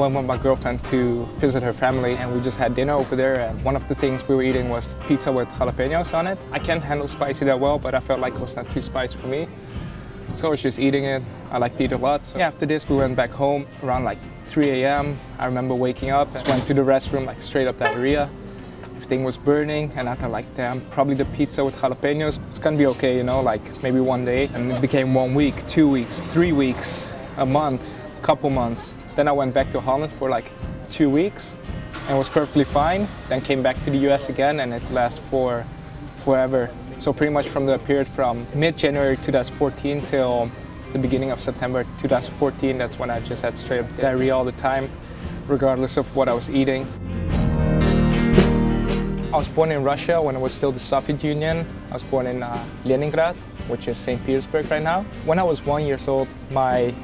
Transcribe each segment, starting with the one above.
went with my girlfriend to visit her family, and we just had dinner over there, and one of the things we were eating was pizza with jalapenos on it. I can't handle spicy that well, but I felt like it was not too spicy for me. So I was just eating it. I like to eat a lot. So after this, we went back home around like 3 a.m. I remember waking up, just went to the restroom, like straight up diarrhea. Everything was burning, and I thought like, damn, probably the pizza with jalapenos, it's gonna be okay, you know, like maybe one day. And it became 1 week, 2 weeks, 3 weeks, a month, couple months. Then I went back to Holland for like 2 weeks and was perfectly fine. Then came back to the US again, and it lasted for forever. So pretty much from the period from mid-January 2014 till the beginning of September 2014, that's when I just had straight up diarrhea all the time, regardless of what I was eating. I was born in Russia when it was still the Soviet Union. I was born in Leningrad, which is St. Petersburg right now. When I was 1 year old, my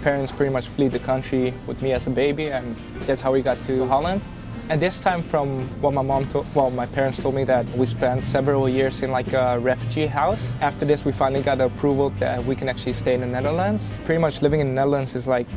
parents pretty much fled the country with me as a baby, and that's how we got to Holland. And this time, from what my parents told me, that we spent several years in like a refugee house. After this, we finally got approval that we can actually stay in the Netherlands. Pretty much living in the Netherlands is like,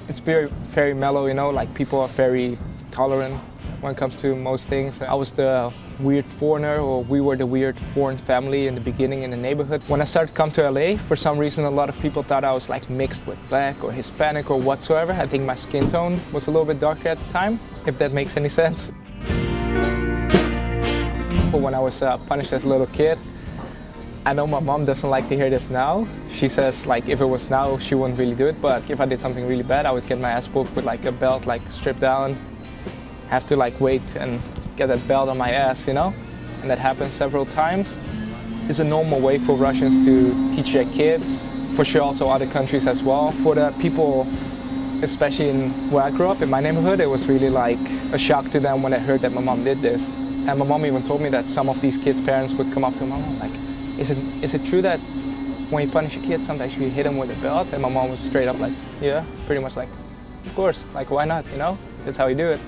it's very, very mellow, you know, like people are very tolerant when it comes to most things. I was the weird foreigner, or we were the weird foreign family in the beginning in the neighborhood. When I started to come to LA, for some reason a lot of people thought I was like mixed with black or Hispanic or whatsoever. I think my skin tone was a little bit darker at the time, if that makes any sense. But when I was punished as a little kid, I know my mom doesn't like to hear this now. She says like if it was now, she wouldn't really do it, but if I did something really bad, I would get my ass whooped with like a belt, like stripped down. Have to like wait and get that belt on my ass, you know? And that happened several times. It's a normal way for Russians to teach their kids, for sure also other countries as well. For the people, especially in where I grew up, in my neighborhood, it was really like a shock to them when they heard that my mom did this. And my mom even told me that some of these kids' parents would come up to my mom like, is it true that when you punish a kid, sometimes you hit them with a belt? And my mom was straight up like, yeah, pretty much like, of course, like why not, you know? That's how you do it.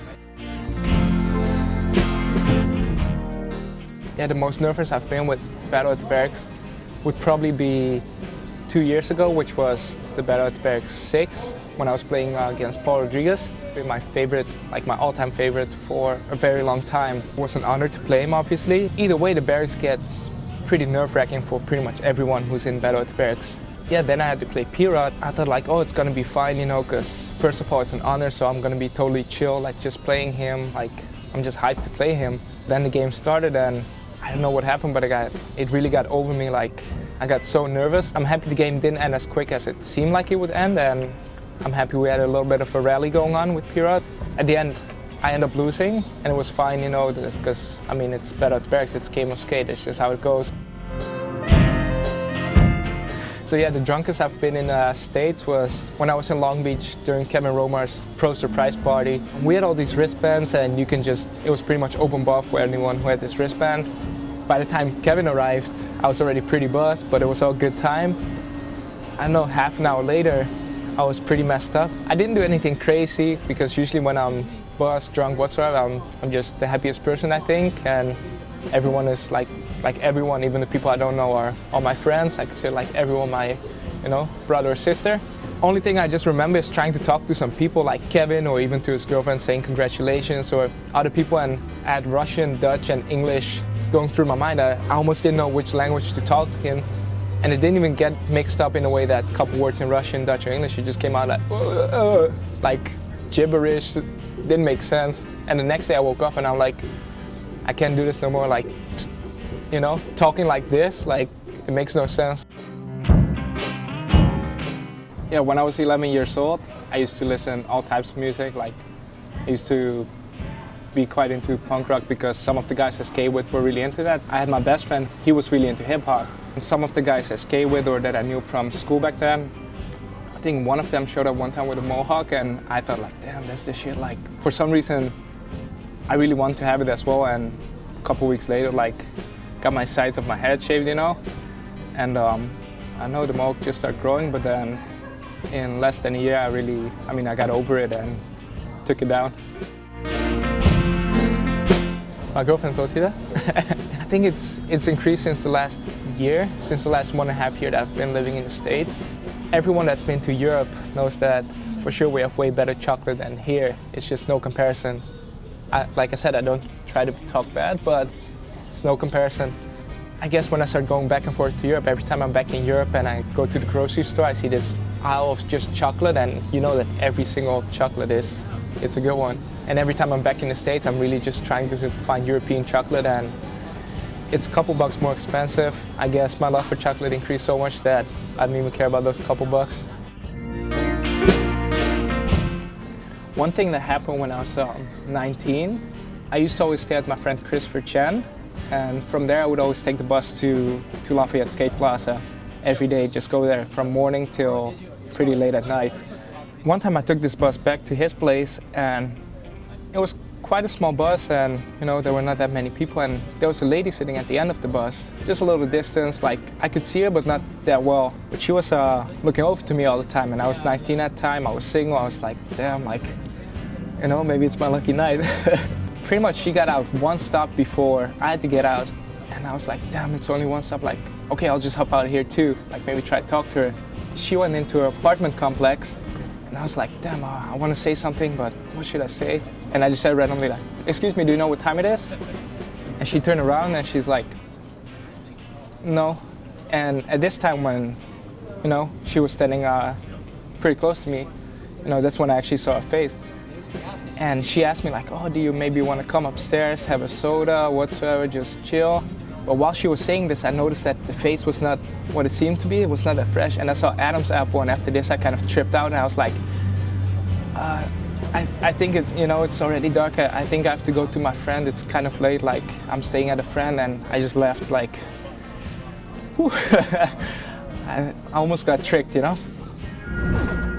Yeah, the most nervous I've been with Battle at the Barracks would probably be 2 years ago, which was the Battle at the Barracks 6, when I was playing against Paul Rodriguez. My favorite, like my all-time favorite for a very long time. It was an honor to play him, obviously. Either way, the Barracks gets pretty nerve-wracking for pretty much everyone who's in Battle at the Barracks. Yeah, then I had to play P-Rod. I thought like, oh, it's gonna be fine, you know, because first of all, it's an honor, so I'm gonna be totally chill, like just playing him, like I'm just hyped to play him. Then the game started, and I don't know what happened, but it really got over me. Like, I got so nervous. I'm happy the game didn't end as quick as it seemed like it would end, and I'm happy we had a little bit of a rally going on with P-Rod. At the end, I ended up losing, and it was fine, you know, because, I mean, it's Battle at the Barracks, it's game of skate, it's just how it goes. So yeah, the drunkest I've been in the States was when I was in Long Beach during Kevin Romar's Pro Surprise Party. We had all these wristbands, and you can just, it was pretty much open bar for anyone who had this wristband. By the time Kevin arrived, I was already pretty buzzed, but it was all good time. I don't know, half an hour later, I was pretty messed up. I didn't do anything crazy, because usually when I'm buzzed, drunk, whatsoever, I'm just the happiest person, I think, and everyone is like everyone, even the people I don't know are all my friends. I consider like everyone my, you know, brother or sister. Only thing I just remember is trying to talk to some people like Kevin, or even to his girlfriend, saying congratulations, or other people, and add Russian, Dutch, and English going through my mind. I almost didn't know which language to talk to him, and it didn't even get mixed up in a way that a couple words in Russian, Dutch, or English, it just came out like gibberish. Didn't make sense. And the next day I woke up and I'm like, I can't do this no more. Like, you know, talking like this, like it makes no sense. Yeah, when I was 11 years old, I used to listen all types of music. Like, I used to be quite into punk rock because some of the guys I skate with were really into that. I had my best friend, he was really into hip hop. And some of the guys I skate with or that I knew from school back then, I think one of them showed up one time with a mohawk, and I thought like, damn, that's the shit. Like, for some reason, I really wanted to have it as well. And a couple weeks later, like, got my sides of my head shaved, you know? And I know the mohawk just started growing, but then in less than a year, I got over it and took it down. My girlfriend told you that? I think it's increased since the last year, since the last 1.5 years that I've been living in the States. Everyone that's been to Europe knows that For sure, we have way better chocolate than here. It's just no comparison. Like I said, I don't try to talk bad, but it's no comparison. I guess when I start going back and forth to Europe, every time I'm back in Europe and I go to the grocery store, I see this aisle of just chocolate, and you know that every single chocolate it's a good one. And every time I'm back in the States, I'm really just trying to find European chocolate, and it's a couple bucks more expensive. I guess my love for chocolate increased so much that I don't even care about those couple bucks. One thing that happened when I was 19, I used to always stay at my friend Christopher Chen, and from there I would always take the bus to Lafayette Skate Plaza every day, just go there from morning till pretty late at night. One time I took this bus back to his place, and it was quite a small bus, and there were not that many people, and there was a lady sitting at the end of the bus, just a little distance, like I could see her but not that well, but she was looking over to me all the time, and I was 19 at the time, I was single, I was like, damn, like, maybe it's my lucky night. Pretty much she got out one stop before I had to get out, and I was like, damn, it's only one stop, like, okay, I'll just hop out of here too, like maybe try to talk to her. She went into her apartment complex, and I was like, damn, I want to say something, but what should I say? And I just said randomly, like, excuse me, do you know what time it is? And she turned around and she's like, no. And at this time when, she was standing pretty close to me, that's when I actually saw her face. And she asked me like, oh, do you maybe want to come upstairs, have a soda, whatsoever, just chill? But while she was saying this, I noticed that the face was not what it seemed to be. It was not that fresh. And I saw Adam's apple, and after this I kind of tripped out, and I was like, I think it's already dark. I think I have to go to my friend. It's kind of late, like I'm staying at a friend, and I just left like, whew. I almost got tricked,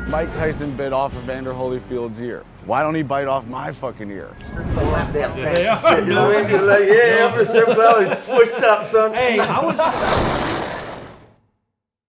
Mike Tyson bit off of Evander Holyfield's ear. Why don't he bite off my fucking ear? That damn fancy shit, you know what I mean? You're like, yeah, I'm in the strip club, it's switched up, son. Hey, I was...